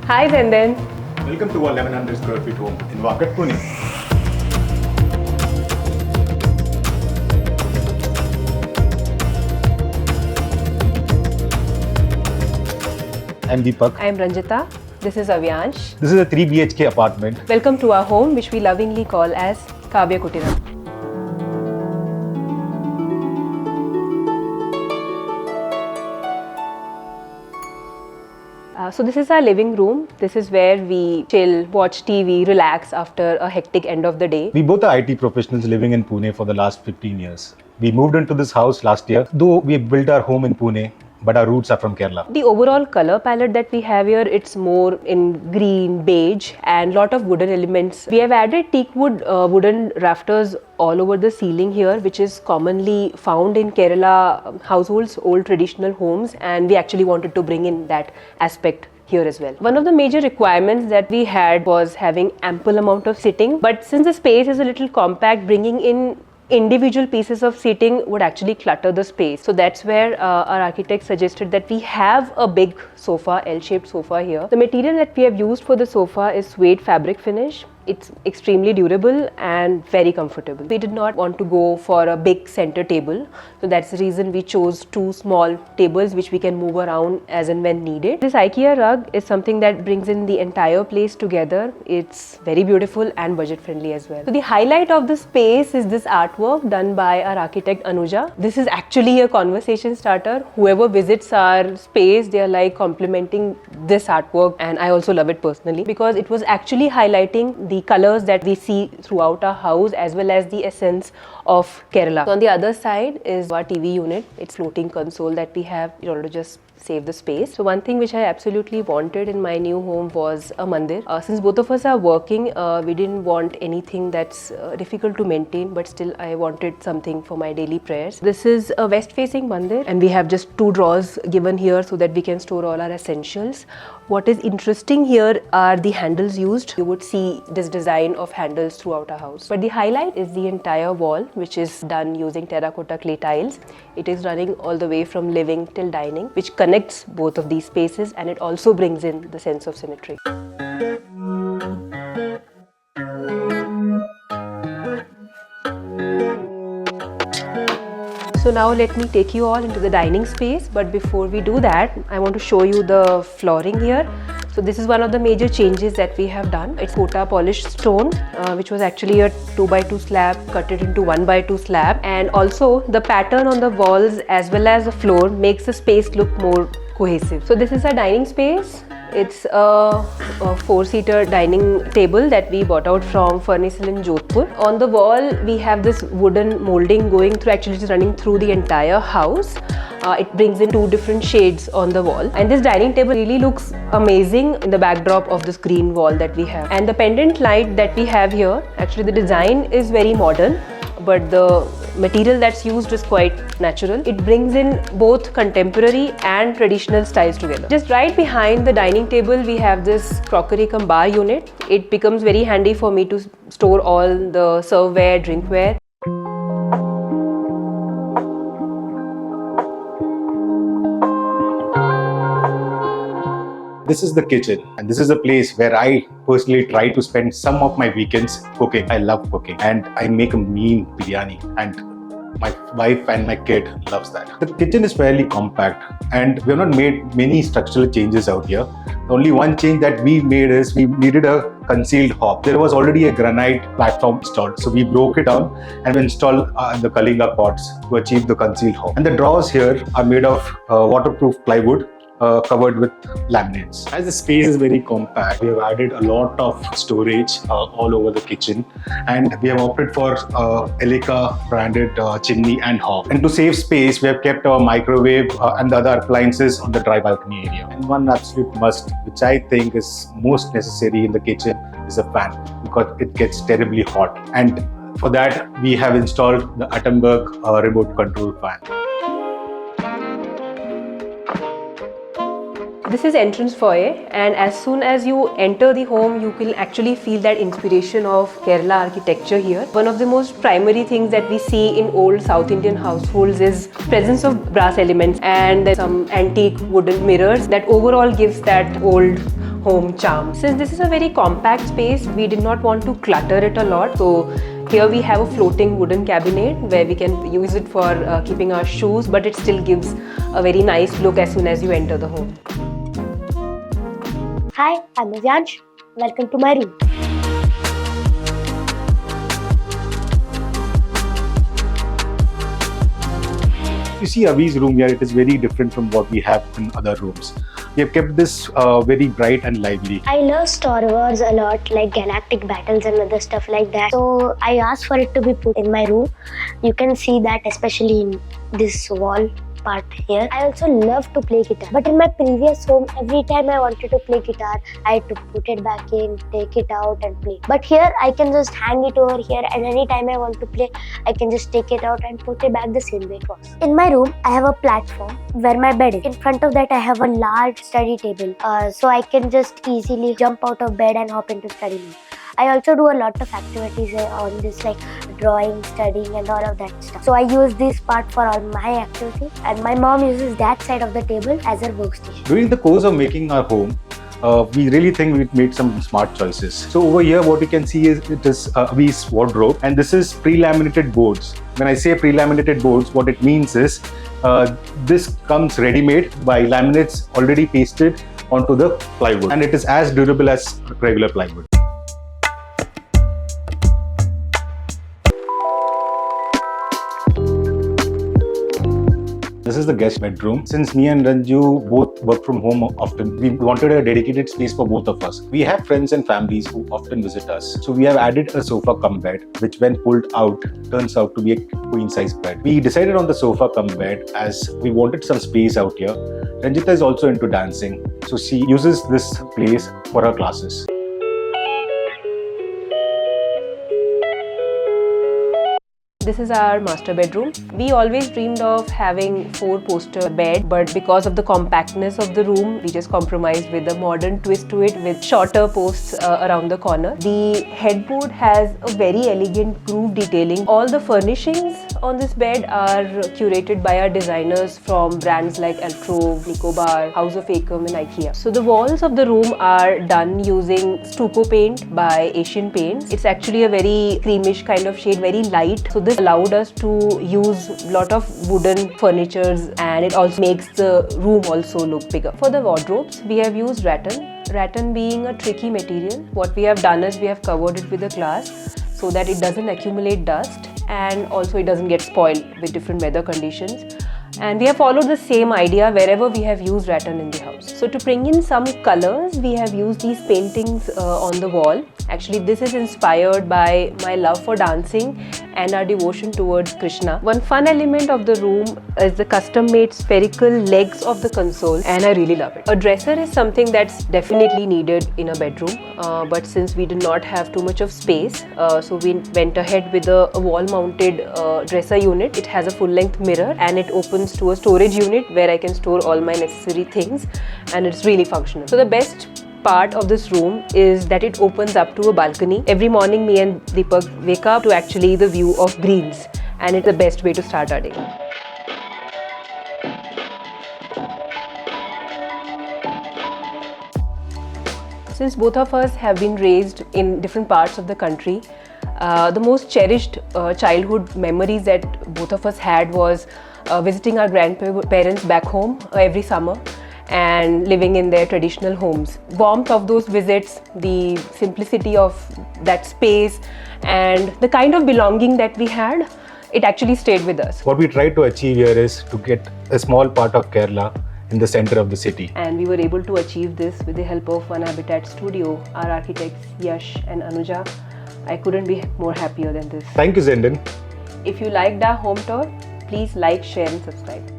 Hi Zandan. Welcome to our 1100 square feet home in Foyer, Pune. I'm Deepak. I am Ranjita. This is Avyansh. This is a 3 BHK apartment. Welcome to our home, which we lovingly call as Kavya Kutira. So this is our living room. This is where we chill, watch TV, relax after a hectic end of the day. We both are IT professionals living in Pune for the last 15 years. We moved into this house last year, though we built our home in Pune, but our roots are from Kerala. The overall color palette that we have here, it's more in green, beige and lot of wooden elements. We have added teak wood wooden rafters all over the ceiling here, which is commonly found in Kerala households, old traditional homes, and we actually wanted to bring in that aspect here as well. One of the major requirements that we had was having ample amount of seating, but since the space is a little compact, bringing in individual pieces of seating would actually clutter the space. So that's where our architect suggested that we have a big sofa, L-shaped sofa here. The material that we have used for the sofa is suede fabric finish. It's extremely durable and very comfortable. We did not want to go for a big center table. So that's the reason we chose two small tables which we can move around as and when needed. This IKEA rug is something that brings in the entire place together. It's very beautiful and budget friendly as well. So the highlight of the space is this artwork done by our architect Anuja. This is actually a conversation starter. Whoever visits our space, they are like complimenting this artwork, and I also love it personally because it was actually highlighting the colors that we see throughout our house as well as the essence of Kerala. So on the other side is our TV unit. It's floating console that we have in order to just save the space. So one thing which I absolutely wanted in my new home was a mandir. Since both of us are working, we didn't want anything that's difficult to maintain, but still I wanted something for my daily prayers. This is a west facing mandir and we have just two drawers given here so that we can store all our essentials. What is interesting here are the handles used. You would see this design of handles throughout our house. But the highlight is the entire wall, which is done using terracotta clay tiles. It is running all the way from living till dining, which connects both of these spaces, and it also brings in the sense of symmetry. So now let me take you all into the dining space, but before we do that, I want to show you the flooring here. So this is one of the major changes that we have done. It's Kota polished stone, which was actually a 2x2 slab, cut it into 1x2 slab, and also the pattern on the walls as well as the floor makes the space look more cohesive. So this is our dining space. It's a 4-seater dining table that we bought out from Furniture in Jodhpur. On the wall, we have this wooden molding going through, actually just running through the entire house. It brings in two different shades on the wall. And this dining table really looks amazing in the backdrop of this green wall that we have. And the pendant light that we have here, actually the design is very modern, but the material that's used is quite natural. It brings in both contemporary and traditional styles together. Just right behind the dining table, we have this crockery cum bar unit. It becomes very handy for me to store all the serveware, drinkware. This is the kitchen, and this is a place where I personally try to spend some of my weekends cooking. I love cooking and I make a mean biryani, and my wife and my kid loves that. The kitchen is fairly compact and we have not made many structural changes out here. The only one change that we made is we needed a concealed hob. There was already a granite platform installed, so we broke it down and we installed the Kalinga pots to achieve the concealed hob. And the drawers here are made of waterproof plywood covered with laminates. As the space is very compact, we have added a lot of storage all over the kitchen, and we have opted for Elika branded chimney and hob. And to save space, we have kept our microwave and the other appliances on the dry balcony area. And one absolute must, which I think is most necessary in the kitchen, is a fan, because it gets terribly hot. And for that, we have installed the Attenberg remote control fan. This is entrance foyer, and as soon as you enter the home, you will actually feel that inspiration of Kerala architecture here. One of the most primary things that we see in old South Indian households is presence of brass elements and some antique wooden mirrors that overall gives that old home charm. Since this is a very compact space, we did not want to clutter it a lot. So here we have a floating wooden cabinet where we can use it for keeping our shoes, but it still gives a very nice look as soon as you enter the home. Hi, I'm Avyansh. Welcome to my room. You see Avi's room here, it is very different from what we have in other rooms. We have kept this very bright and lively. I love Star Wars a lot, like galactic battles and other stuff like that. So I asked for it to be put in my room. You can see that especially in this wall part here. I also love to play guitar, but in my previous home, every time I wanted to play guitar, I had to put it back in, take it out and play. But here I can just hang it over here, and anytime I want to play, I can just take it out and put it back the same way it was. In my room, I have a platform where my bed is. In front of that, I have a large study table, so I can just easily jump out of bed and hop into study mode. I also do a lot of activities on this, like drawing, studying and all of that stuff. So I use this part for all my activities, and my mom uses that side of the table as her workstation. During the course of making our home, we really think we made some smart choices. So over here what you can see is it is Avi's wardrobe, and this is pre-laminated boards. When I say pre-laminated boards, what it means is this comes ready-made by laminates already pasted onto the plywood, and it is as durable as regular plywood. This is the guest bedroom. Since me and Ranju both work from home often, we wanted a dedicated space for both of us. We have friends and families who often visit us. So we have added a sofa cum bed, which when pulled out, turns out to be a queen size bed. We decided on the sofa cum bed as we wanted some space out here. Ranjita is also into dancing, so she uses this place for her classes. This is our master bedroom. We always dreamed of having 4-poster bed, but because of the compactness of the room, we just compromised with a modern twist to it with shorter posts around the corner. The headboard has a very elegant groove detailing. All the furnishings on this bed are curated by our designers from brands like Altrove, Nicobar, House of Acom and IKEA. So the walls of the room are done using stucco paint by Asian Paints. It's actually a very creamish kind of shade, very light. So this allowed us to use a lot of wooden furnitures, and it also makes the room also look bigger. For the wardrobes, we have used rattan. Rattan being a tricky material, what we have done is we have covered it with a glass so that it doesn't accumulate dust and also it doesn't get spoiled with different weather conditions. And we have followed the same idea wherever we have used rattan in the house. So to bring in some colors, we have used these paintings on the wall. Actually, this is inspired by my love for dancing and our devotion towards Krishna. One fun element of the room is the custom-made spherical legs of the console, and I really love it. A dresser is something that's definitely needed in a bedroom, but since we did not have too much of space, so we went ahead with a wall-mounted dresser unit. It has a full-length mirror and it opens to a storage unit where I can store all my necessary things, and it's really functional. So the best part of this room is that it opens up to a balcony. Every morning me and Deepak wake up to actually the view of greens, and it's the best way to start our day. Since both of us have been raised in different parts of the country, the most cherished childhood memories that both of us had was visiting our grandparents back home every summer and living in their traditional homes. Warmth of those visits, the simplicity of that space and the kind of belonging that we had, it actually stayed with us. What we tried to achieve here is to get a small part of Kerala in the center of the city. And we were able to achieve this with the help of One Habitat Studio, our architects Yash and Anuja. I couldn't be more happier than this. Thank you, Zendon. If you liked our home tour, please like, share and subscribe.